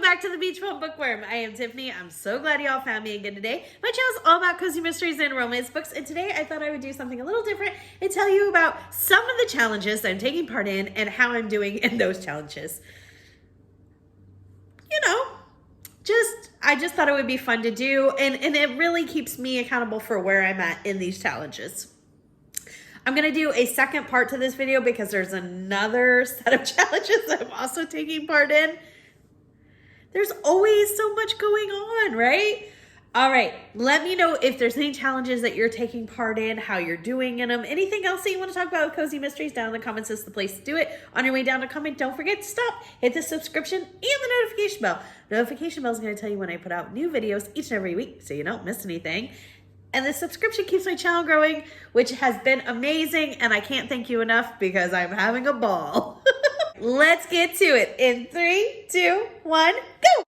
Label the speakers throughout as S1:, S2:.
S1: back to the Beach Bum Bookworm. I am Tiffany. I'm so glad y'all found me again today. My channel is all about cozy mysteries and romance books, and today I thought I would do something a little different and tell you about some of the challenges that I'm taking part in and how I'm doing in those challenges. You know, I just thought it would be fun to do, and it really keeps me accountable for where I'm at in these challenges. I'm going to do a second part to this video because there's another set of challenges that I'm also taking part in. There's always so much going on, right? All right, let me know if there's any challenges that you're taking part in, how you're doing in them, anything else that you want to talk about with Cozy Mysteries. Down in the comments is the place to do it. On your way down to comment, don't forget to stop, hit the subscription and the notification bell. Notification bell is going to tell you when I put out new videos each and every week so you don't miss anything. And the subscription keeps my channel growing, which has been amazing, and I can't thank you enough because I'm having a ball. Let's get to it. In 3, 2, 1, go!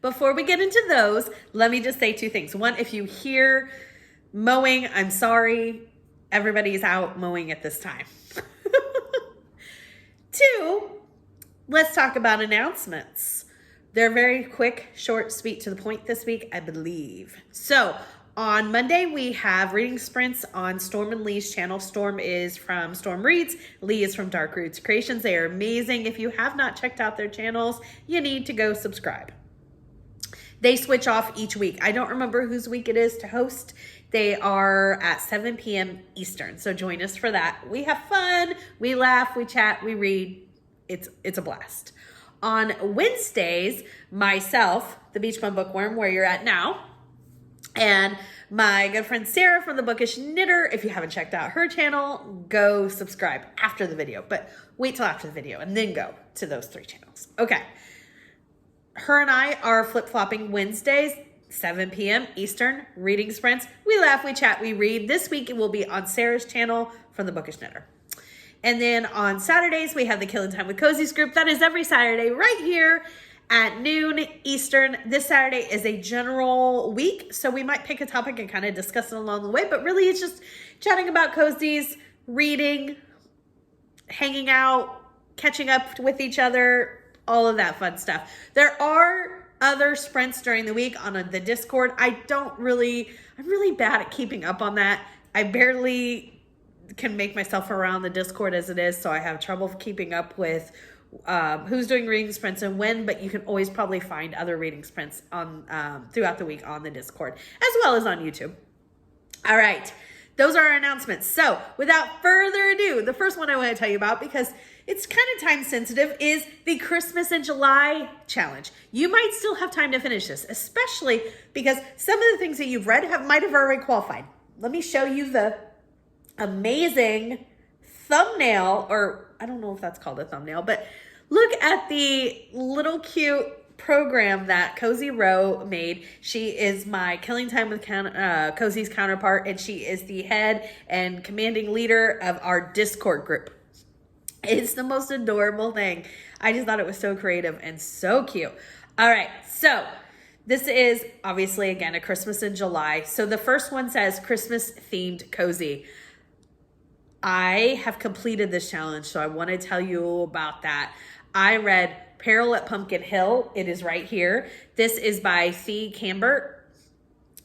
S1: Before we get into those, let me just say two things. One, if you hear mowing, I'm sorry. Everybody's out mowing at this time. Two, let's talk about announcements. They're very quick, short, sweet, to the point this week, I believe. So on Monday, we have reading sprints on Storm and Lee's channel. Storm is from Storm Reads. Lee is from Dark Roots Creations. They are amazing. If you have not checked out their channels, you need to go subscribe. They switch off each week. I don't remember whose week it is to host. They are at 7 p.m. Eastern. So join us for that. We have fun. We laugh. We chat. We read. It's a blast. On Wednesdays, myself, the Beach Bum Bookworm, where you're at now, and my good friend Sarah from The Bookish Knitter. If you haven't checked out her channel, go subscribe after the video. But wait till after the video and then go to those 3 channels. Okay. Her and I are flip-flopping Wednesdays, 7 p.m. Eastern, reading sprints. We laugh, we chat, we read. This week it will be on Sarah's channel from The Bookish Knitter. And then on Saturdays, we have the Killing Time with Cozy's group. That is every Saturday right here at noon Eastern. This Saturday is a general week, so we might pick a topic and kind of discuss it along the way. But really, it's just chatting about cozies, reading, hanging out, catching up with each other, all of that fun stuff. There are other sprints during the week on the Discord. I'm really bad at keeping up on that. I barely can make myself around the Discord as it is, so I have trouble keeping up with who's doing reading sprints and when, but you can always probably find other reading sprints on throughout the week on the Discord, as well as on YouTube. All right, those are our announcements. So without further ado, the first one I want to tell you about, because it's kind of time sensitive, is the Christmas in July challenge. You might still have time to finish this, especially because some of the things that you've read might have already qualified. Let me show you the amazing thumbnail, or I don't know if that's called a thumbnail, but look at the little cute program that Cozy Rowe made. She is my Killing Time with Cozy's counterpart, and she is the head and commanding leader of our Discord group. It's the most adorable thing. I just thought it was so creative and so cute. All right, so this is obviously, again, a Christmas in July. So the first one says Christmas themed cozy. I have completed this challenge, so I want to tell you about that. I read Peril at Pumpkin Hill. It is right here. This is by Thea Cambert.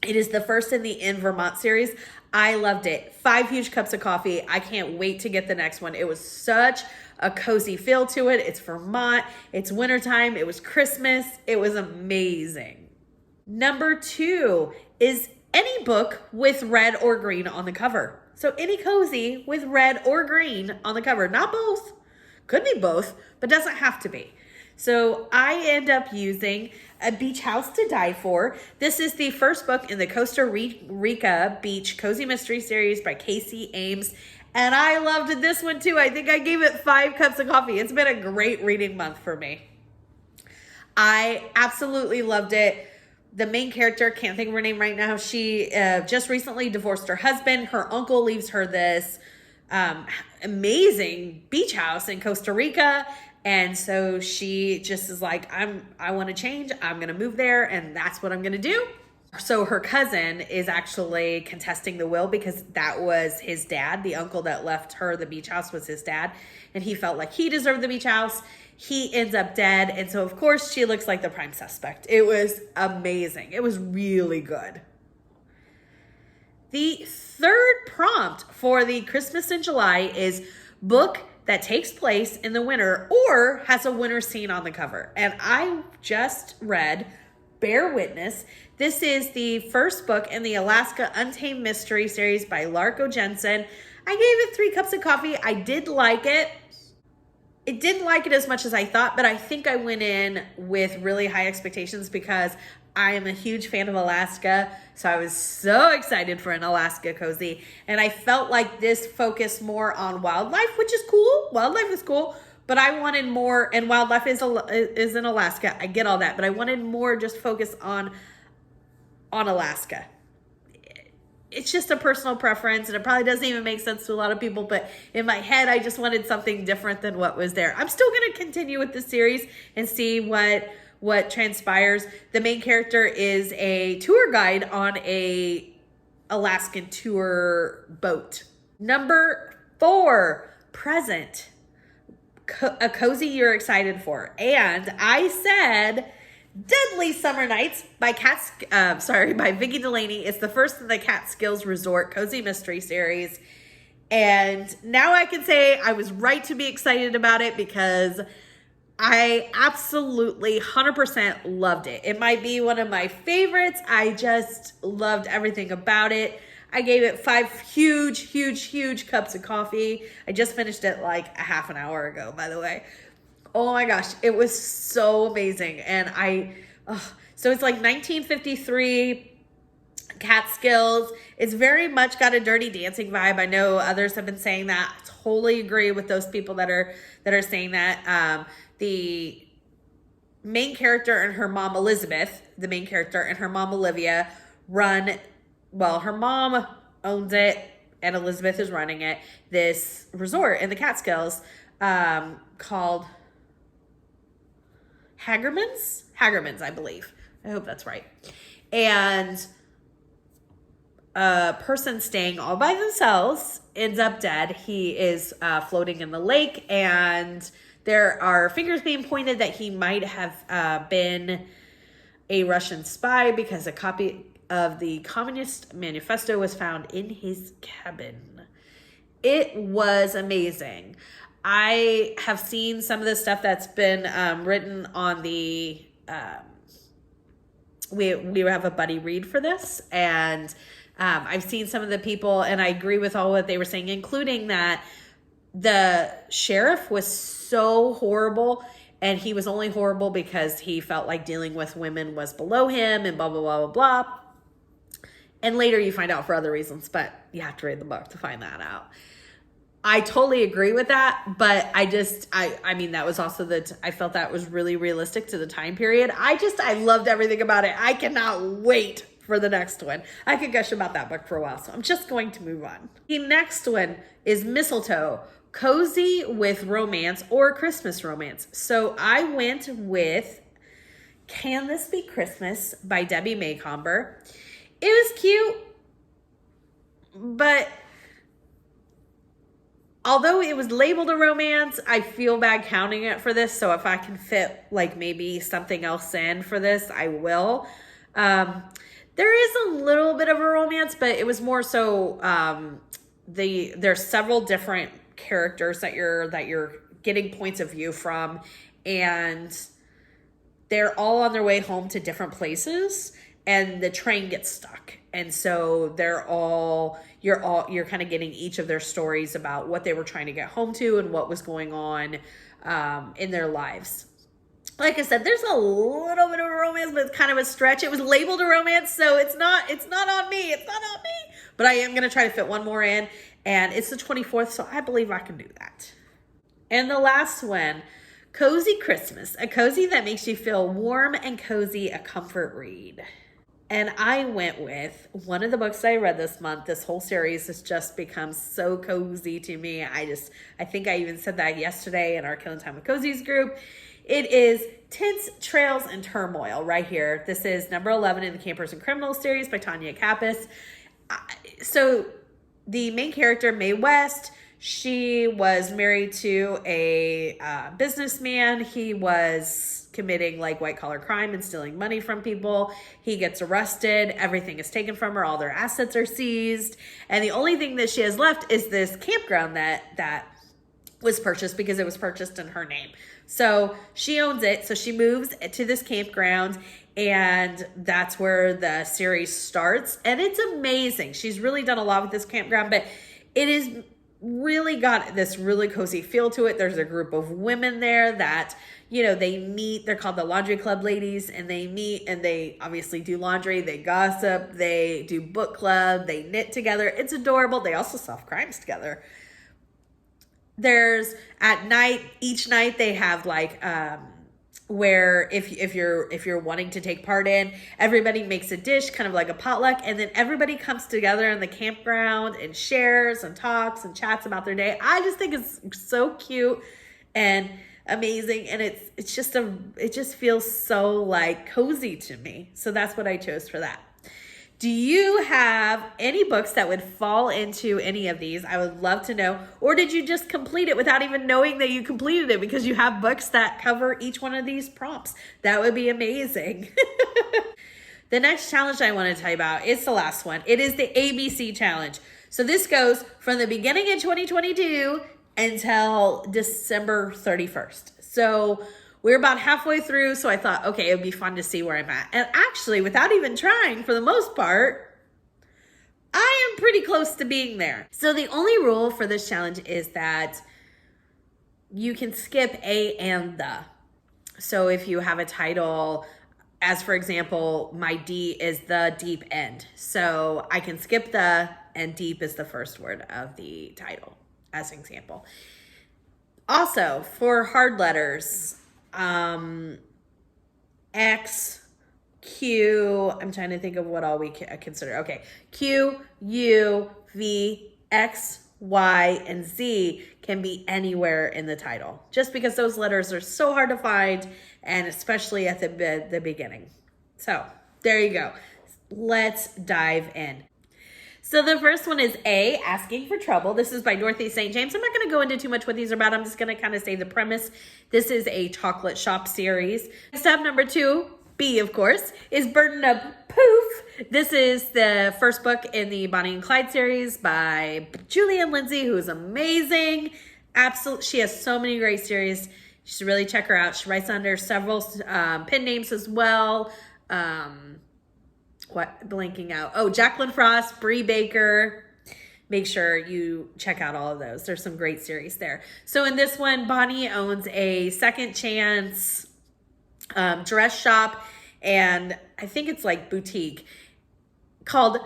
S1: It is the first in the In Vermont series. I loved it. 5 huge cups of coffee. I can't wait to get the next one. It was such a cozy feel to it. It's Vermont. It's wintertime. It was Christmas. It was amazing. Number 2 is any book with red or green on the cover. So any cozy with red or green on the cover. Not both. Could be both, but doesn't have to be. So I end up using A Beach House to Die For. This is the first book in the Costa Rica Beach Cozy Mystery Series by Casey Ames. And I loved this one too. I think I gave it 5 cups of coffee. It's been a great reading month for me. I absolutely loved it. The main character, can't think of her name right now. She just recently divorced her husband. Her uncle leaves her this amazing beach house in Costa Rica. And so she just is like, I want to change. I'm going to move there, and that's what I'm going to do. So her cousin is actually contesting the will because that was his dad. The uncle that left her the beach house was his dad, and he felt like he deserved the beach house. He ends up dead, and so of course she looks like the prime suspect. It was amazing. It was really good. The third prompt for the Christmas in July is book that takes place in the winter or has a winter scene on the cover. And I just read Bear Witness. This is the first book in the Alaska Untamed Mystery series by Larko Jensen. I gave it 3 cups of coffee. I did like it. It didn't like it as much as I thought, but I think I went in with really high expectations because I am a huge fan of Alaska. So I was so excited for an Alaska cozy. And I felt like this focused more on wildlife, which is cool. Wildlife is cool. But I wanted more, and wildlife is in Alaska. I get all that. But I wanted more just focus on Alaska. It's just a personal preference, and it probably doesn't even make sense to a lot of people, but in my head, I just wanted something different than what was there. I'm still going to continue with the series and see what transpires. The main character is a tour guide on a Alaskan tour boat. Number 4, Present. A cozy you're excited for. And I said Deadly Summer Nights by Vicki Delaney. It's the first in the Catskills Resort Cozy Mystery Series. And now I can say I was right to be excited about it because I absolutely 100% loved it. It might be one of my favorites. I just loved everything about it. I gave it 5 huge cups of coffee. I just finished it like a half an hour ago, by the way. Oh my gosh, it was so amazing. And so it's like 1953 Catskills. It's very much got a Dirty Dancing vibe. I know others have been saying that. I totally agree with those people that are saying that. The main character and her mom, Elizabeth, the main character and her mom, Olivia, her mom owns it and Elizabeth is running it, this resort in the Catskills called Hagerman's, I believe. I hope that's right. And a person staying all by themselves ends up dead. He is floating in the lake, and there are fingers being pointed that he might have been a Russian spy because a copy of the Communist Manifesto was found in his cabin. It was amazing. I have seen some of the stuff that's been written on the we have a buddy read for this, and I've seen some of the people, and I agree with all what they were saying, including that the sheriff was so horrible, and he was only horrible because he felt like dealing with women was below him and blah blah blah blah blah. And later you find out for other reasons, but you have to read the book to find that out. I totally agree with that, but I mean, that was also I felt that was really realistic to the time period. I loved everything about it. I cannot wait for the next one. I could gush about that book for a while, so I'm just going to move on. The next one is Mistletoe, Cozy with Romance or Christmas Romance. So I went with Can This Be Christmas by Debbie Macomber. It was cute, but although it was labeled a romance, I feel bad counting it for this. So if I can fit like maybe something else in for this, I will. There is a little bit of a romance, but it was more so there's several different characters that you're getting points of view from, and they're all on their way home to different places, and the train gets stuck. And so you're kind of getting each of their stories about what they were trying to get home to and what was going on in their lives. Like I said, there's a little bit of a romance, but it's kind of a stretch. It was labeled a romance, so it's not on me. It's not on me. But I am going to try to fit one more in, and it's the 24th, so I believe I can do that. And the last one, Cozy Christmas, a cozy that makes you feel warm and cozy, a comfort read. And I went with one of the books I read this month. This whole series has just become so cozy to me. I think I even said that yesterday in our Killing Time with Cozies group. It is Tints, Trails, and Turmoil right here. This is number 11 in the Campers and Criminals series by Tanya Kappas. So the main character, Mae West, she was married to a businessman. He was committing like white collar crime and stealing money from people. He gets arrested. Everything is taken from her. All their assets are seized. And the only thing that she has left is this campground that was purchased because it was purchased in her name. So she owns it. So she moves to this campground, and that's where the series starts. And it's amazing. She's really done a lot with this campground, but it is really got this really cozy feel to it. There's a group of women there that, you know, they meet. They're called the Laundry Club ladies, and they meet and they obviously do laundry. They gossip. They do book club. They knit together. It's adorable. They also solve crimes together. There's at night, each night they have like where if you're wanting to take part in, everybody makes a dish, kind of like a potluck, and then everybody comes together in the campground and shares and talks and chats about their day. I just think it's so cute and amazing, and it just feels so like cozy to me. So that's what I chose for that. Do you have any books that would fall into any of these? I would love to know. Or did you just complete it without even knowing that you completed it because you have books that cover each one of these prompts? That would be amazing. The next challenge I want to tell you about is the last one. It is the ABC challenge. So this goes from the beginning of 2022 until December 31st. So we're about halfway through, so I thought, okay, it would be fun to see where I'm at. And actually, without even trying, for the most part, I am pretty close to being there. So the only rule for this challenge is that you can skip a and the. So if you have a title, as for example, my D is the deep end. So I can skip the, and deep is the first word of the title, as an example. Also, for hard letters, X, Q, I'm trying to think of what all we consider. Okay, Q, U, V, X, Y, and Z can be anywhere in the title, just because those letters are so hard to find, and especially at the beginning. So there you go. Let's dive in. So the first one is A, Asking for Trouble. This is by Dorothy St. James. I'm not going to go into too much what these are about. I'm just going to kind of say the premise. This is a chocolate shop series. Step number 2, B, of course, is Burden of Poof. This is the first book in the Bonnie and Clyde series by Julian Lindsay, who is amazing. Absolutely, she has so many great series. You should really check her out. She writes under several pen names as well. Blanking out. Oh, Jacqueline Frost, Bree Baker. Make sure you check out all of those. There's some great series there. So in this one, Bonnie owns a second chance dress shop, and I think it's like boutique, called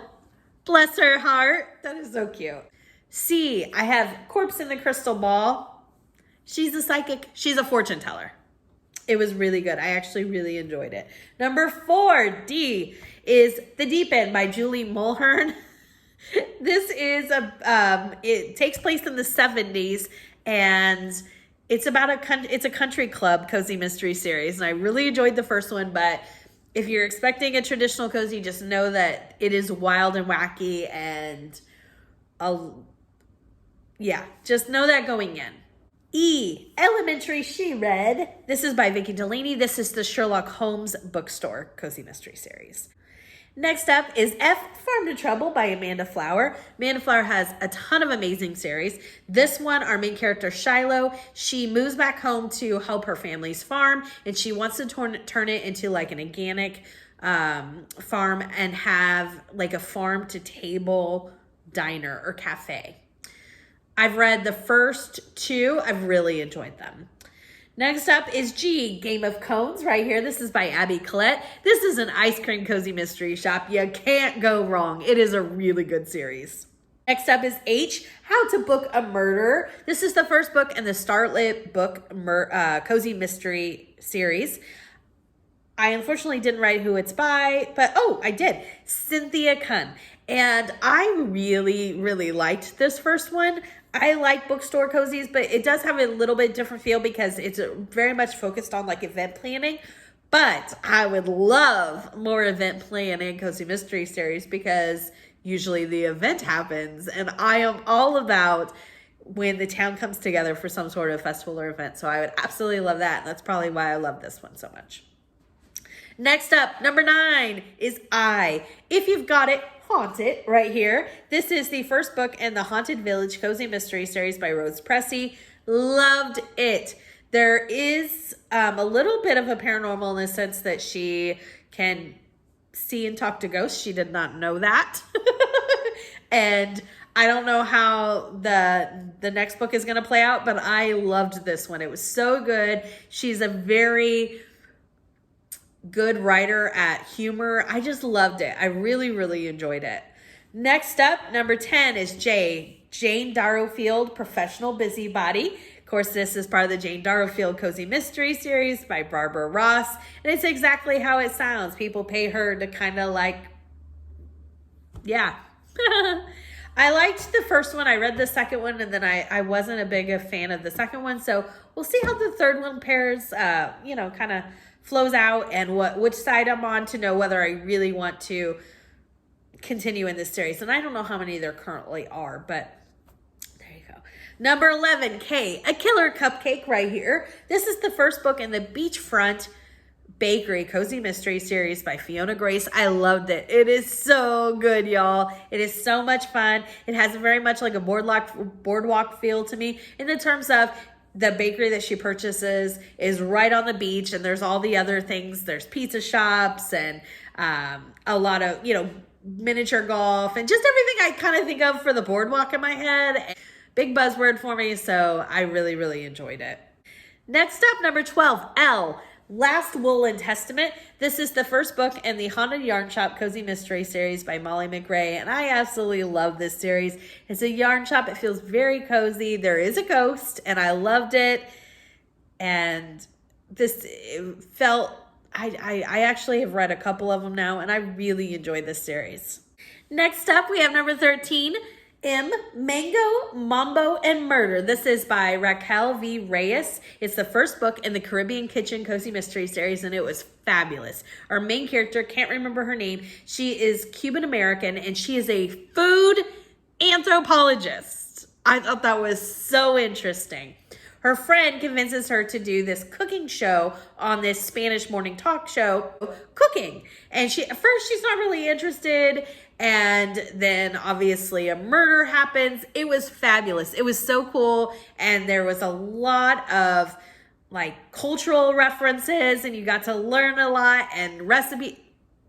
S1: Bless Her Heart. That is so cute. C, I have Corpse in the Crystal Ball. She's a psychic. She's a fortune teller. It was really good. I actually really enjoyed it. Number 4, D, is The Deep End by Julie Mulhern. This is it takes place in the 70s, and it's about it's a country club cozy mystery series, and I really enjoyed the first one, but if you're expecting a traditional cozy, just know that it is wild and wacky, and just know that going in. E, Elementary She Read. This is by Vicki Delaney. This is the Sherlock Holmes bookstore cozy mystery series. Next up is F, Farm to Trouble by Amanda Flower. Amanda Flower has a ton of amazing series. This one, our main character, Shiloh, she moves back home to help her family's farm, and she wants to turn it into like an organic farm and have like a farm to table diner or cafe. I've read the first 2. I've really enjoyed them. Next up is G, Game of Cones right here. This is by Abby Collette. This is an ice cream cozy mystery shop. You can't go wrong. It is a really good series. Next up is H, How to Book a Murder. This is the first book in the Starlit book cozy mystery series. I unfortunately didn't write who it's by, but I did. Cynthia Kunn. And I really, really liked this first one. I like bookstore cozies, but it does have a little bit different feel because it's very much focused on like event planning. But I would love more event planning cozy mystery series because usually the event happens, and I am all about when the town comes together for some sort of festival or event. So I would absolutely love that. And that's probably why I love this one so much. Next up, number 9 is I. If You've Got It, Haunt It, right here. This is the first book in the Haunted Village Cozy Mystery series by Rose Pressey. Loved it. There is a little bit of a paranormal in the sense that she can see and talk to ghosts. She did not know that. And I don't know how the next book is going to play out, but I loved this one. It was so good. She's a very good writer at humor. I just loved it. I really, really enjoyed it. Next up, number 10 is Jane Darrowfield, Professional Busybody. Of course, this is part of the Jane Darrowfield Cozy Mystery series by Barbara Ross. And it's exactly how it sounds. People pay her to kind of like, yeah. I liked the first one. I read the second one, and then I wasn't a big fan of the second one. So we'll see how the third one pairs, kind of flows out and which side I'm on to know whether I really want to continue in this series. And I don't know how many there currently are, but there you go. Number 11, K, A Killer Cupcake, right here. This is the first book in the Beachfront Bakery Cozy Mystery series by Fiona Grace. I loved it. It is so good, y'all. It is so much fun. It has very much like a boardwalk feel to me in the terms of the bakery that she purchases is right on the beach, and there's all the other things. There's pizza shops and a lot of, miniature golf and just everything I kind of think of for the boardwalk in my head. Big buzzword for me, so I really, really enjoyed it. Next up, number 12, L, Last Woolen Testament. This is the first book in the Haunted Yarn Shop Cozy Mystery series by Molly McRae, and I absolutely love this series. It's a yarn shop. It feels very cozy. There is a ghost, and I loved it. And I actually have read a couple of them now, and I really enjoyed this series. Next up, we have number 13, M, Mango, Mambo, and Murder. This is by Raquel V. Reyes. It's the first book in the Caribbean Kitchen Cozy Mystery series, and it was fabulous. Our main character, can't remember her name. She is Cuban American, and she is a food anthropologist. I thought that was so interesting. Her friend convinces her to do this cooking show on this Spanish morning talk show, cooking. And at first she's not really interested. And then obviously a murder happens. It was fabulous. It was so cool. And there was a lot of like cultural references, and you got to learn a lot and recipe.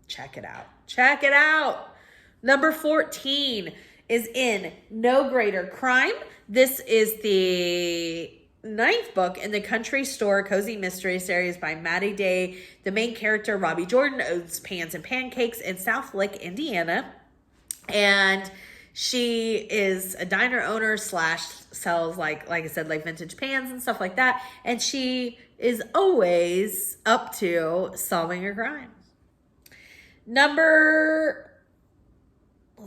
S1: Check it out. Check it out. Number 14 is in No Greater Crime. This is the 9th book in the Country Store Cozy Mystery series by Maddie Day. The main character, Robbie Jordan, owns Pans and Pancakes in South Lake, Indiana. And she is a diner owner / sells like I said, like vintage pans and stuff like that. And she is always up to solving a crime. Number,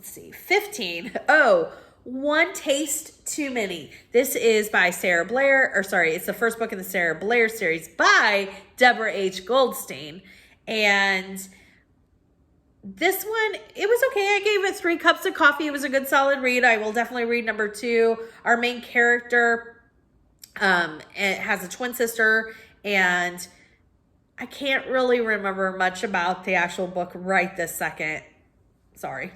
S1: 15. Oh, One Taste Too Many. This is by Sarah Blair, it's the first book in the Sarah Blair series by Deborah H. Goldstein. And this one, it was okay. I gave it 3 cups of coffee. It was a good solid read. I will definitely read number 2. Our main character it has a twin sister, and I can't really remember much about the actual book right this second. Sorry.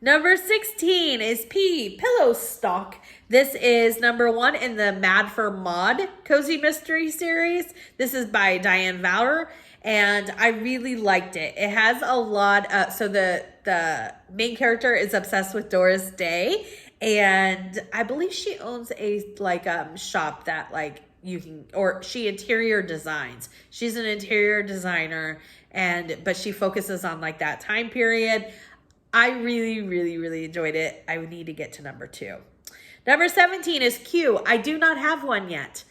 S1: Number 16 is P, Pillow Stalk. This is number 1 in the Mad for Maud Cozy Mystery series. This is by Diane Valor, and I really liked it. It has a lot of, so the main character is obsessed with Doris Day, and I believe she owns a shop that she interior designs. She's an interior designer, but she focuses on that time period. I really, really, really enjoyed it. I would need to get to number 2. Number 17 is Q, I Do Not Have One Yet.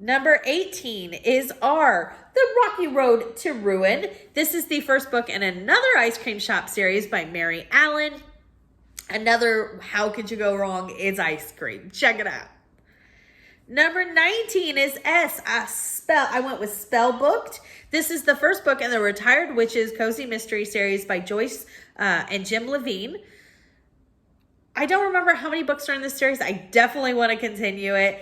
S1: Number 18 is R, The Rocky Road to Ruin. This is the first book in another ice cream shop series by Mary Allen. Another how could you go wrong is ice cream. Check it out. Number 19 is S. I went with Spellbooked. This is the first book in the Retired Witches Cozy Mystery Series by Joyce and Jim Levine. I don't remember how many books are in this series. I definitely want to continue it.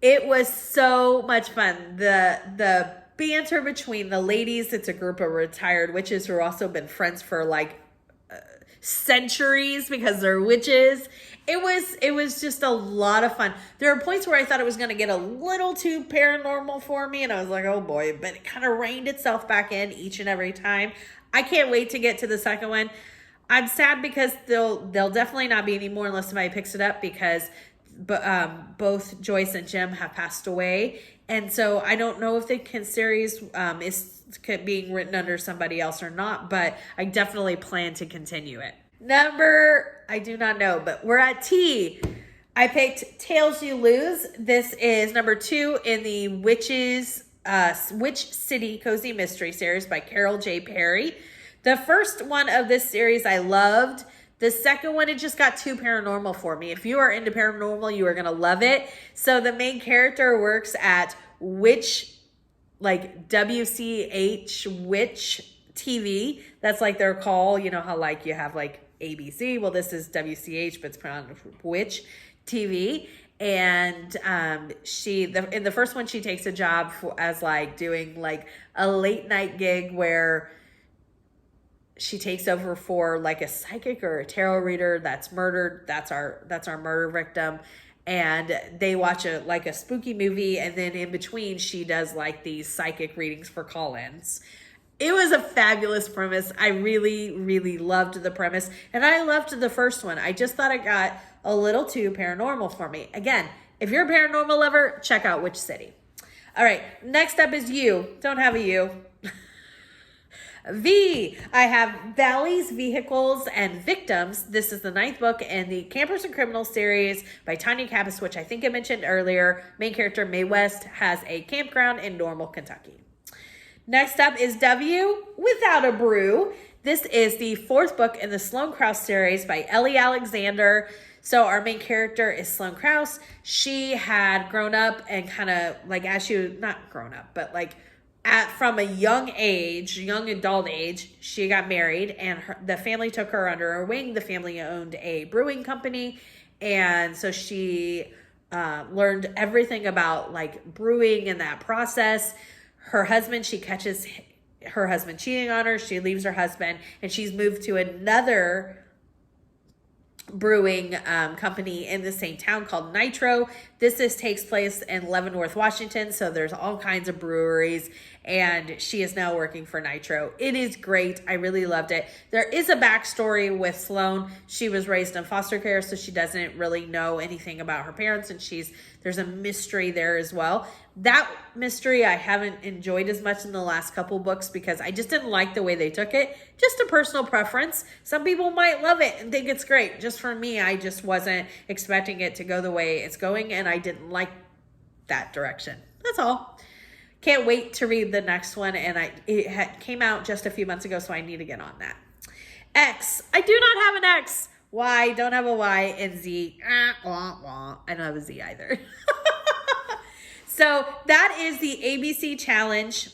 S1: It was so much fun. The banter between the ladies, it's a group of retired witches who have also been friends for like centuries because they're witches. It was just a lot of fun. There are points where I thought it was going to get a little too paranormal for me, and I was like, oh boy, but it kind of reined itself back in each and every time. I can't wait to get to the second one. I'm sad because they'll definitely not be anymore unless somebody picks it up, because both Joyce and Jim have passed away. And so I don't know if the series is being written under somebody else or not, but I definitely plan to continue it. I do not know, but we're at T. I picked Tales You Lose. This is number 2 in the Witch City Cozy Mystery Series by Carol J. Perry. The first one of this series I loved. The second one, it just got too paranormal for me. If you are into paranormal, you are going to love it. So the main character works at Witch, like WCH Witch TV. That's like their call. You know how like you have like ABC? Well, this is WCH, but it's pronounced Witch TV. And in the first one, she takes a job as like doing like a late night gig where she takes over for like a psychic or a tarot reader that's murdered. That's our murder victim. And they watch a spooky movie, and then in between she does like these psychic readings for call-ins. It was a fabulous premise. I really, really loved the premise, and I loved the first one. I just thought it got a little too paranormal for me. Again, if you're a paranormal lover, check out Witch City. All right, next up is U. Don't have a U. V. I have Valleys, Vehicles, and Victims. This is the 9th book in the Campers and Criminals series by Tanya Kappas, which I think I mentioned earlier. Main character Mae West has a campground in Normal, Kentucky. Next up is W, Without a Brew. This is the 4th book in the Sloane Krause series by Ellie Alexander. So our main character is Sloane Krause. She had grown up and kind of like, not grown up, but like from a young adult age, she got married, and the family took her under her wing. The family owned a brewing company, and so she learned everything about like brewing and that process. Her husband, she catches her husband cheating on her. She leaves her husband, and she's moved to another brewing company in the same town called Nitro. This takes place in Leavenworth, Washington, so there's all kinds of breweries, and she is now working for Nitro. It is great. I really loved it. There is a backstory with Sloane. She was raised in foster care, so she doesn't really know anything about her parents, and there's a mystery there as well. That mystery I haven't enjoyed as much in the last couple books because I just didn't like the way they took it. Just a personal preference. Some people might love it and think it's great. Just for me, I just wasn't expecting it to go the way it's going, and I didn't like that direction. That's all. Can't wait to read the next one, and it came out just a few months ago, so I need to get on that. X. I do not have an X. Y. Don't have a Y. And Z. I don't have a Z either. So that is the ABC challenge.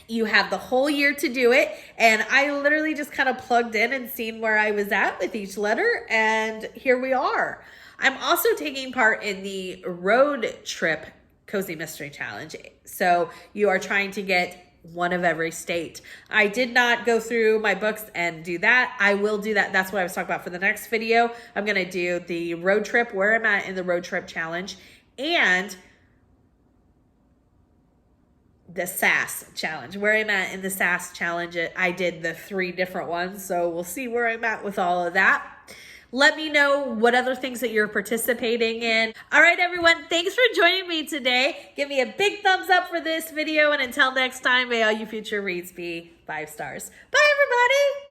S1: You have the whole year to do it. And I literally just kind of plugged in and seen where I was at with each letter. And here we are. I'm also taking part in the road trip Cozy Mystery Challenge. So you are trying to get one of every state. I did not go through my books and do that. I will do that. That's what I was talking about for the next video. I'm going to do the road trip, where I'm at in the road trip challenge, and the SAS challenge, where I'm at in the SAS challenge. I did the 3 different ones, so we'll see where I'm at with all of that. Let me know what other things that you're participating in. All right, everyone, thanks for joining me today. Give me a big thumbs up for this video, and until next time, may all you future reads be 5 stars. Bye, everybody.